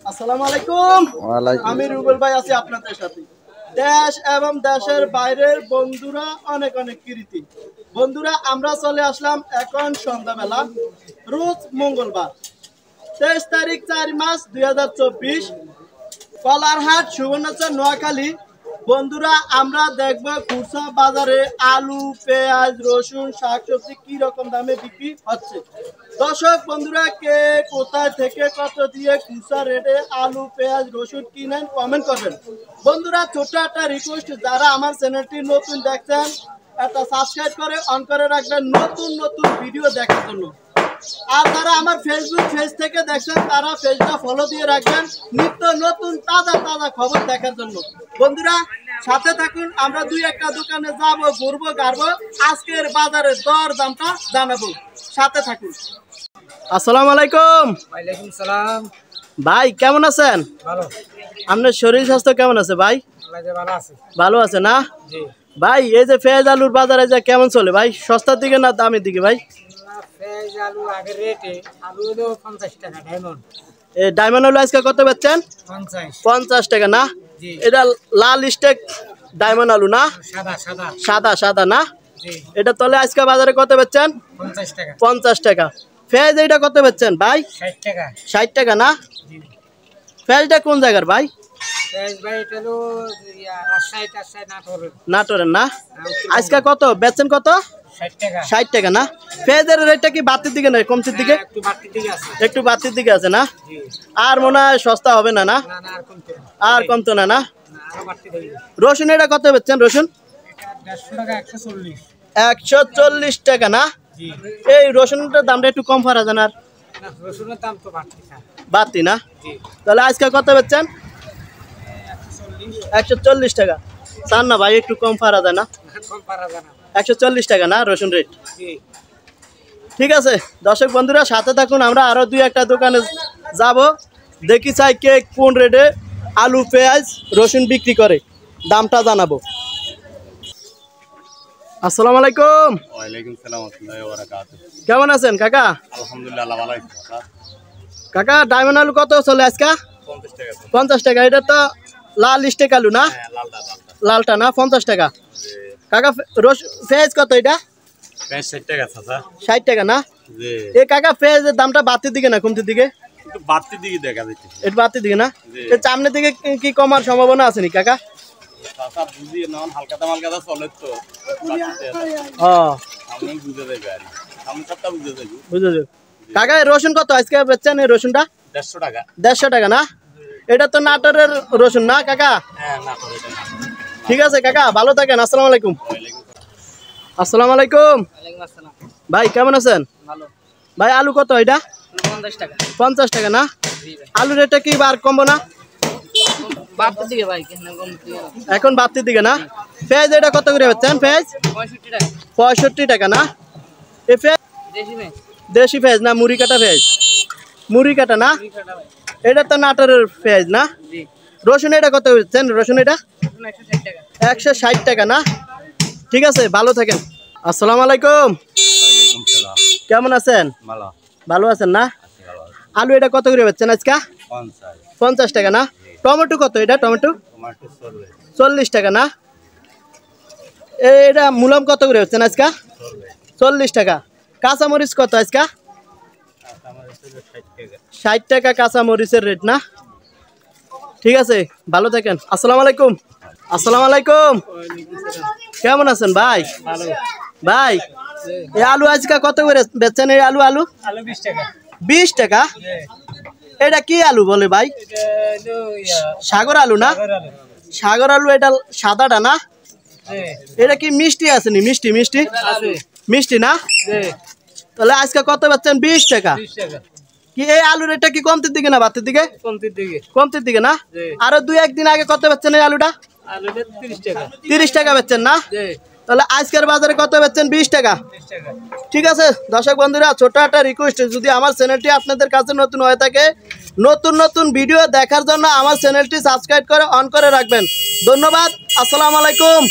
আসসালামু আলাইকুম। আমি রুবেল ভাই আছি আপনাদের সাথে। দেশ এবং দেশের বাইরের বন্ধুরা অনেক অনেক কীর্তি। বন্ধুরা আমরা চলে আসলাম এখন সন্ধ্যাবেলা, রোজ মঙ্গলবার 23 তারিখ 4 মাস 2024, কলারহাট সুবর্ণচর নোয়াখালী। বন্ধুরা আমরা দেখব খুচরা বাজারে আলু, পেঁয়াজ, রসুন, শাকসবজি কি রকম দামে বিক্রি হচ্ছে। দর্শক বন্ধুরা, কে কোথায় থেকে কত দিয়ে খুচরা রেটে আলু, পেঁয়াজ, রসুন কিনেন কমেন্ট করবেন। বন্ধুরা ছোট্ট একটা রিকোয়েস্ট, যারা আমার চ্যানেলটি নতুন দেখছেন একটা সাবস্ক্রাইব করে অন করে রাখবেন নতুন নতুন ভিডিও দেখার জন্য। আর যারা আমার ফেসবুক পেজ থেকে দেখছেন তারা পেজটা ফলো দিয়ে রাখবেন নিত্য নতুন তাজা তাজা খবর দেখার জন্য। বন্ধুরা সাথে থাকুন, আমরা দুই একটা দোকানে যাব, ঘুরবো গাড়বো, আজকের বাজারের দর দামটা জানাবো। সাথে থাকুন। আসসালামু আলাইকুম। ওয়ালাইকুম সালাম। ভাই কেমন আছেন? ভালো। আপনার শরীর স্বাস্থ্য কেমন আছে ভাই? ভালো আছে। ভালো আছে না? জি ভাই, এই যে পেঁয়াজ আলুর বাজারে যে কেমন চলে ভাই? সস্তার দিকে না দামের দিকে ভাই? পেঁয়াজ আলু আগের রেটে, আলু হলো 50 টাকা ডায়মন্ড। এই ডায়মন্ড আলু আজকে কত বেচছেন? 50 টাকা না? জি। এটা লাল স্টেক ডায়মন্ড আলু না? সাদা সাদা সাদা সাদা না? জি। এটা তলে আজকে বাজারে কত বেচছেন? 50 টাকা। 50 টাকা। পেঁয়াজ এইটা কত বেচছেন ভাই? 60 টাকা। 60 টাকা না? জি। পেঁয়াজটা কোন জায়গার ভাই? পেঁয়াজ ভাই এটা হলো রাজশাহী নাটোরের। নাটোরের না? আজকে কত বেচছেন কত? 60 টাকা। 60 টাকা না? পেঁয়াজের রেটটা কি বাড়তির দিকে না কমতির দিকে? একটু বাড়তির দিকে আছে। একটু বাড়তির দিকে আছে না? জি। আর মনে হয় সস্তা হবে না না? না না আর কমতে না। আর কমতো না না? না আরো বাড়তি দেই। রসুন এটা কত বেচছেন রসুন? এটা 150 টাকা 140। 140 টাকা না? জি। এই রসুনটার দামটা একটু কম পারা যায় না? না রসুনের দাম তো বাড়তি না। বাড়তি না? জি। তাহলে আজকে কত বেচছেন? 140 টাকা। চান না ভাই একটু কম পারা যায় না? কম পারা যায় না। 140 টাকা না রসুন রেট? জি। ঠিক আছে দর্শক বন্ধুরা সাথে থাকুন, আমরা আরো দুই একটা দোকানে যাব, দেখি চাই কে কোন রেটে আলু, পেঁয়াজ, রসুন বিক্রি করে, দামটা জানাবো। আসসালামু আলাইকুম। ওয়ালাইকুম সালাম ওয়া বারাকাতুহু। কেমন আছেন কাকা? আলহামদুলিল্লাহ ভালো আছি কাকা ডায়মন্ড আলু কত চলে আজকে? 50 টাকা। 50 টাকা। এটা তো লাল স্টেক আলু না? হ্যাঁ লালটা। লালটা না? 50 টাকা। কাকা পেঁয়াজ কত এটা? 60 টাকা চাচা। 60 টাকা না? জি। এই কাকা পেঁয়াজের দামটা বাড়তির দিকে না কমতির দিকে? একটু বাড়তির দিকে দেখা যাচ্ছে। একটু বাড়তির দিকে না? জি। এর সামনের দিকে কি কমার সম্ভাবনা আছে নি কাকা? চাচা বুঝিয়ে নাও হালকাটা মালকাটা চলে তো। ও আমি বুঝে দেব আর সামনে সবটা বুঝে দেব। বুঝেছো কাকা। এই রসুন কত আজকে বেচছেন? এই রসুনটা 150 টাকা। 150 টাকা না? এটা তো নাটোরের রসুন না কাকা? হ্যাঁ না করে দেন। ঠিক আছে কাকা, ভালো থাকেন। আসসালামু আলাইকুম। ওয়ালাইকুম আসসালামু আলাইকুম। ওয়ালাইকুম আসসালাম। ভাই কেমন আছেন? ভালো। ভাই আলু কত এটা? 50 টাকা। 50 টাকা না? জি ভাই। আলু রেটটা কি বার কমবো না? বাড়তির দিকে ভাই কেন কমতে? এখন বাড়তির দিকে না? পেঁয়াজ এটা কত করে বেচছেন? পেঁয়াজ 65 টাকা। 65 টাকা না? এই পেঁয়াজ দেশি ভাই। দেশি পেঁয়াজ না মুড়ি কাটা পেঁয়াজ? মুড়ি কাটা না? 20 টাকা ভাই। এটা তো নাটোরের পেঁয়াজ না? জি। রসুন এটা কত বেচছেন? রসুন এটা 160 টাকা। 160 টাকা না? ঠিক আছে, ভালো থাকেন। আসসালামু আলাইকুম। সালাম। কেমন আছেন? ভালো। ভালো আছেন না? আলু এটা কত করে বেচছেন আজকে? 50। 50 টাকা না? টমেটো কত এটা? Tomato tomato 40। 40 টাকা না? এটা মুলাম কত করে বেচছেন আজকে? 40 টাকা। কাঁচামরিচ কত আজকে? আমার 60 টাকা। 60 টাকা কাঁচামরিচের রেট না? ঠিক আছে, ভালো থাকেন। আসসালামু আলাইকুম। আসসালামু আলাইকুম। কেমন আছেন ভাই? ভালো। ভাই এই আলু আজকে কত করে বেচছেন? এই আলু আলু 20 টাকা। 20 টাকা? এটা কি আলু বলে ভাই? এটা হলো সাগর আলু না? আলু। সাগর আলু এটা সাদাটা না? জি। এটা কি মিষ্টি আছে নি? মিষ্টি মিষ্টি আছে। মিষ্টি না? জি। তাহলে আজকে কত বেচছেন? 20 টাকা। 20 টাকা। কি এই আলু রেটটা কি কমতির দিকে না বাড়তির দিকে? কমতির দিকে। কমতির দিকে না? জি। আরো 2-1 দিন আগে কত বেচছেন এই আলুটা? আলুটা 30 টাকা। 30 টাকা বেচছেন না? জি। তাহলে আজকের বাজারে কত বেচছেন? 20 টাকা। 20 টাকা। ঠিক আছে দর্শক বন্ধুরা, ছোট একটা রিকোয়েস্ট, যদি আমার চ্যানেলটি আপনাদের কাছে নতুন হয়ে থাকে, নতুন নতুন ভিডিও দেখার জন্য আমার চ্যানেলটি সাবস্ক্রাইব করে অন করে রাখবেন। ধন্যবাদ। আসসালামু আলাইকুম।